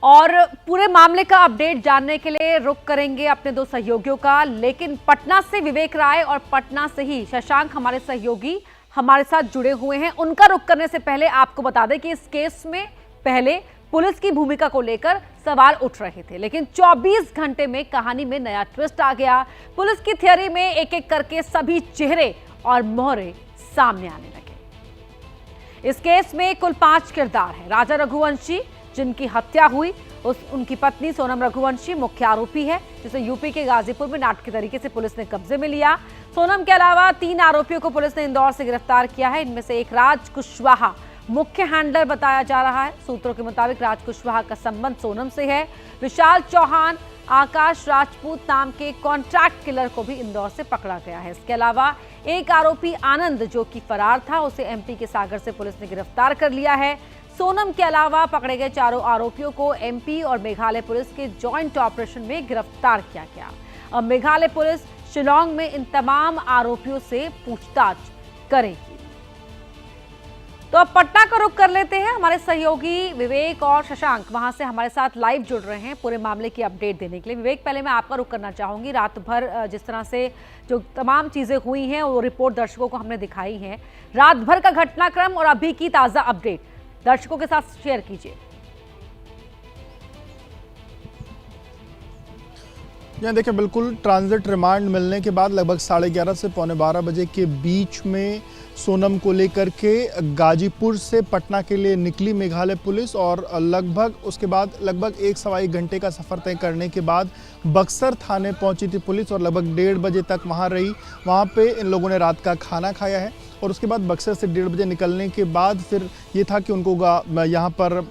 और पूरे मामले का अपडेट जानने के लिए रुख करेंगे अपने दो सहयोगियों का, लेकिन पटना से विवेक राय और पटना से ही शशांक हमारे सहयोगी हमारे साथ जुड़े हुए हैं। उनका रुख करने से पहले आपको बता दें कि इस केस में पहले पुलिस की भूमिका को लेकर सवाल उठ रहे थे, लेकिन 24 घंटे में कहानी में नया ट्विस्ट आ गया। पुलिस की थियरी में एक एक करके सभी चेहरे और मोहरे सामने आने लगे। इस केस में कुल 5 किरदार हैं। राजा रघुवंशी, जिनकी हत्या हुई, उनकी पत्नी सोनम रघुवंशी मुख्य आरोपी है, जिसे यूपी के गाजीपुर में नाटकीय तरीके से पुलिस ने कब्जे में लिया। सोनम के अलावा 3 आरोपियों को पुलिस ने इंदौर से गिरफ्तार किया है। इनमें से एक राज कुशवाहा मुख्य हैंडलर बताया जा रहा है। सूत्रों के मुताबिक राज कुशवाहा का संबंध सोनम से है। विशाल चौहान, आकाश राजपूत नाम के कॉन्ट्रैक्ट किलर को भी इंदौर से पकड़ा गया है। इसके अलावा एक आरोपी आनंद, जो कि फरार था, उसे एमपी के सागर से पुलिस ने गिरफ्तार कर लिया है। सोनम के अलावा पकड़े गए 4 आरोपियों को एमपी और मेघालय पुलिस के जॉइंट ऑपरेशन में गिरफ्तार किया गया। अब मेघालय पुलिस शिलांग में इन तमाम आरोपियों से पूछताछ करेगी। तो अब पटना का रुख कर लेते हैं। हमारे सहयोगी विवेक और शशांक वहां से हमारे साथ लाइव जुड़ रहे हैं पूरे मामले की अपडेट देने के लिए। विवेक, पहले मैं आपका रुख करना चाहूंगी। रात भर जिस तरह से जो तमाम चीजें हुई हैं वो रिपोर्ट दर्शकों को हमने दिखाई है। रात भर का घटनाक्रम और अभी की ताजा अपडेट दर्शकों के साथ शेयर कीजिए। यहाँ देखिए, बिल्कुल ट्रांजिट रिमांड मिलने के बाद लगभग 11:30 से 11:45 बजे के बीच में सोनम को लेकर के गाजीपुर से पटना के लिए निकली मेघालय पुलिस, और लगभग उसके बाद लगभग 1 सवा 1 घंटे का सफ़र तय करने के बाद बक्सर थाने पहुंची थी पुलिस, और लगभग 1:30 बजे तक वहां रही। वहां पे इन लोगों ने रात का खाना खाया है, और उसके बाद बक्सर से 1:30 बजे निकलने के बाद फिर ये था कि उनको यहाँ पर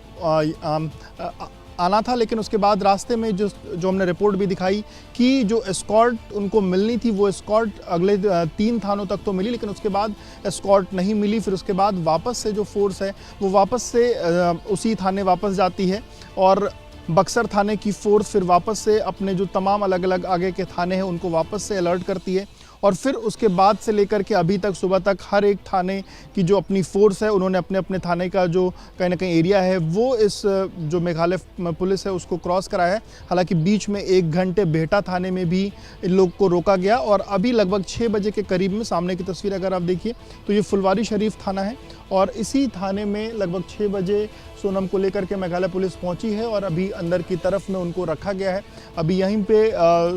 आना था। लेकिन उसके बाद रास्ते में जो हमने रिपोर्ट भी दिखाई कि जो एस्कॉर्ट उनको मिलनी थी, वो एस्कॉर्ट अगले 3 थानों तक तो मिली, लेकिन उसके बाद एस्कॉर्ट नहीं मिली। फिर उसके बाद वापस से जो फोर्स है वो वापस से उसी थाने वापस जाती है, और बक्सर थाने की फोर्स फिर वापस से अपने जो तमाम अलग अलग आगे के थाने हैं उनको वापस से अलर्ट करती है। और फिर उसके बाद से लेकर के अभी तक सुबह तक हर एक थाने की जो अपनी फोर्स है, उन्होंने अपने अपने थाने का जो कहीं ना कहीं एरिया है वो इस जो मेघालय पुलिस है उसको क्रॉस कराया है। हालांकि बीच में 1 घंटे बेहटा थाने में भी इन लोग को रोका गया, और अभी लगभग 6 बजे के करीब में सामने की तस्वीर अगर आप देखिए तो ये फुलवारी शरीफ थाना है, और इसी थाने में लगभग 6 बजे सोनम को लेकर के मेघालय पुलिस पहुंची है, और अभी अंदर की तरफ में उनको रखा गया है। अभी यहीं पे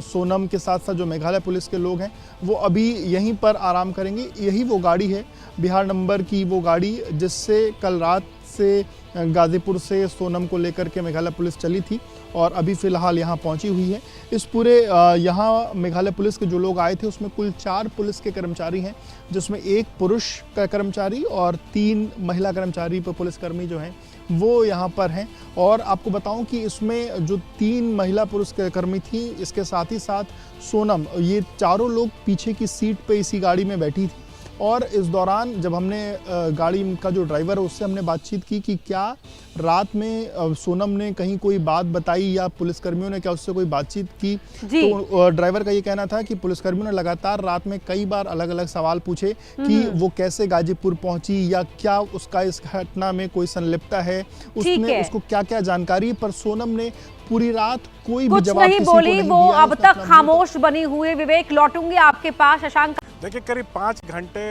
सोनम के साथ साथ जो मेघालय पुलिस के लोग हैं वो अभी यहीं पर आराम करेंगे। यही वो गाड़ी है, बिहार नंबर की वो गाड़ी, जिससे कल रात से गाजीपुर से सोनम को लेकर के मेघालय पुलिस चली थी, और अभी फ़िलहाल यहाँ पहुँची हुई है। इस पूरे यहाँ मेघालय पुलिस के जो लोग आए थे उसमें कुल 4 पुलिस के कर्मचारी हैं, जिसमें 1 पुरुष का कर्मचारी और 3 महिला कर्मचारी पुलिसकर्मी जो हैं वो यहाँ पर हैं। और आपको बताऊं कि इसमें जो 3 महिला पुलिसकर्मी थी, इसके साथ ही साथ सोनम, ये चारों लोग पीछे की सीट पे इसी गाड़ी में बैठी थी। और इस दौरान जब हमने गाड़ी का जो ड्राइवर है उससे हमने बातचीत की कि क्या रात में सोनम ने कहीं कोई बात बताई या पुलिसकर्मियों ने क्या उससे कोई बातचीत की, तो ड्राइवर का ये कहना था कि पुलिसकर्मियों ने लगातार रात में कई बार अलग अलग सवाल पूछे कि वो कैसे गाजीपुर पहुंची, या क्या उसका इस घटना में कोई संलिप्तता है, उसमें उसको क्या क्या जानकारी, पर सोनम ने पूरी रात कोई भी जवाब नहीं बोली। वो अब तक खामोश बनी हुई। विवेक, लौटूंगी आपके पास। शशांक, देखिए, करीब 5 घंटे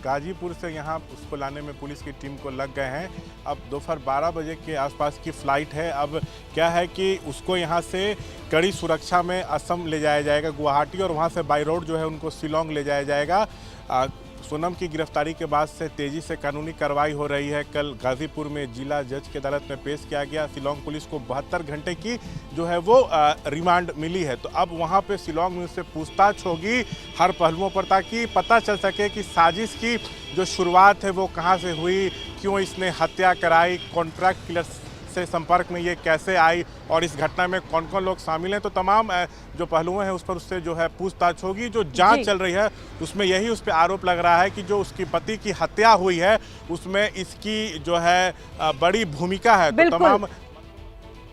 गाजीपुर से यहाँ उसको लाने में पुलिस की टीम को लग गए हैं। अब दोपहर 12 बजे के आसपास की फ़्लाइट है। अब क्या है कि उसको यहाँ से कड़ी सुरक्षा में असम ले जाया जाएगा, गुवाहाटी, और वहाँ से बाई रोड जो है उनको शिलांग ले जाया जाएगा। सोनम की गिरफ्तारी के बाद से तेजी से कानूनी कार्रवाई हो रही है। कल गाजीपुर में जिला जज की अदालत में पेश किया गया। शिलांग पुलिस को 72 घंटे की जो है वो रिमांड मिली है। तो अब वहाँ पे शिलांग में उससे पूछताछ होगी हर पहलुओं पर, ताकि पता चल सके कि साजिश की जो शुरुआत है वो कहाँ से हुई, क्यों इसने हत्या कराई, कॉन्ट्रैक्ट किलर से संपर्क में ये कैसे आई, और इस घटना में कौन कौन लोग शामिल हैं। तो तमाम जो पहलुएं हैं उस पर उससे जो है पूछताछ होगी। जो जांच चल रही है उसमें यही उस पर आरोप लग रहा है कि जो उसकी पति की हत्या हुई है उसमें इसकी जो है बड़ी भूमिका है। तो तमाम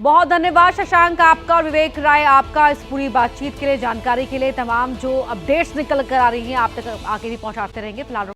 बहुत धन्यवाद शशांक आपका और विवेक राय आपका इस पूरी बातचीत के लिए, जानकारी के लिए। तमाम जो अपडेट्स निकल कर आ रही हैं आप तक आगे भी पहुंचाते रहेंगे। फिलहाल